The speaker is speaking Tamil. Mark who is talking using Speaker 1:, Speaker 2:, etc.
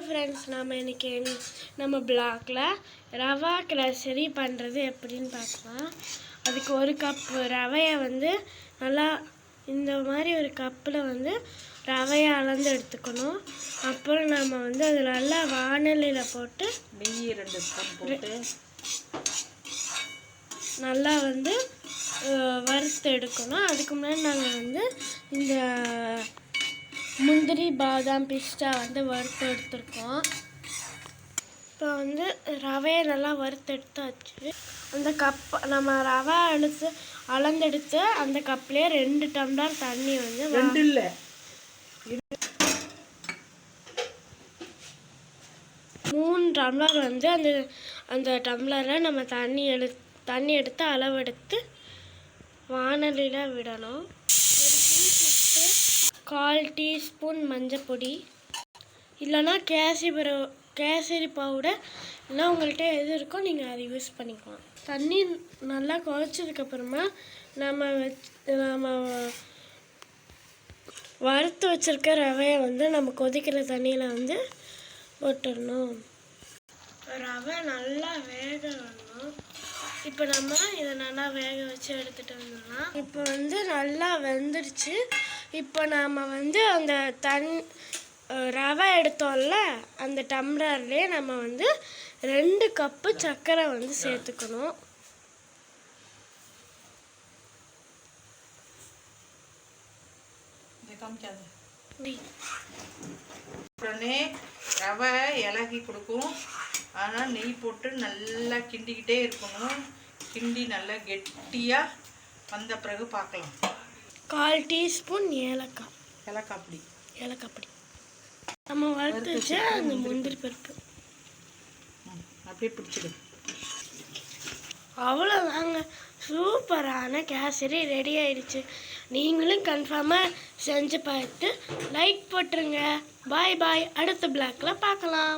Speaker 1: ஃப்ரெண்ட்ஸ், இன்றைக்கி நம்ம பிளாக்ல ரவா கேசரி பண்ணுறது எப்படின்னு பார்க்கலாம். அதுக்கு ஒரு கப் ரவையை நல்லா இந்த மாதிரி ஒரு கப்பில் ரவையை அளந்து எடுத்துக்கணும். அப்புறம் நம்ம அது நல்லா வாணலியில் போட்டு
Speaker 2: நெய் 2 ஸ்பூன் போட்டு
Speaker 1: நல்லா வறுத்து எடுக்கணும். அதுக்கு முன்னாடி நாங்கள் இந்த முந்திரி பாதாம் பிஸ்தா வறுத்து எடுத்துருக்கோம். இப்போ ரவையை நல்லா வறுத்து எடுத்தாச்சு. அந்த நம்ம ரவை அளந்தெடுத்து அந்த கப்லேயே 2 டம்ளர் தண்ணி
Speaker 2: 2 இல்லை
Speaker 1: 3 டம்ளர் அந்த டம்ளரில் நம்ம தண்ணி எடுத்து அளவெடுத்து வாணலியில் விடணும். 1/4 டீஸ்பூன் மஞ்சப்பொடி, இல்லைன்னா கேசரி பவுடர், இல்லைனா உங்கள்கிட்ட எது இருக்கோ நீங்கள் அதை யூஸ் பண்ணிக்கலாம். தண்ணி நல்லா கொதிச்சதுக்கப்புறமா நம்ம வறுத்து வச்சுருக்க ரவையை நம்ம கொதிக்கிற தண்ணியில் போட்டுடணும். ரவை நல்லா வேக வரணும். இப்போ நம்ம இதை நல்லா வேக வச்சு எடுத்துகிட்டு வந்துடலாம். இப்போ நல்லா வெந்துடுச்சு. இப்போ நாம் அந்த ரவை எடுத்தோம்ல, அந்த டம்ளர்லேயே நம்ம 2 கப்பு சர்க்கரை சேர்த்துக்கணும்.
Speaker 2: உடனே ரவை இலகி கொடுக்கும். ஆனால் நெய் போட்டு நல்லா கிண்டிக்கிட்டே இருக்கணும். கிண்டி நல்லா கெட்டியாக வந்த பிறகு பார்க்கலாம்.
Speaker 1: 1/4 டீஸ்பூன்
Speaker 2: ஏலக்காய்
Speaker 1: பொடி நம்ம வறுத்து வச்ச அந்த முந்திரி பருப்பு
Speaker 2: அப்படியே பிடிச்சிடு.
Speaker 1: அவ்வளோதாங்க, சூப்பரான கேசரி ரெடி ஆயிடுச்சு. நீங்களும் கன்ஃபார்மாக செஞ்சு பார்த்து லைக் போட்டுருங்க. பாய் பாய். அடுத்த பிளாக்ல பார்க்கலாம்.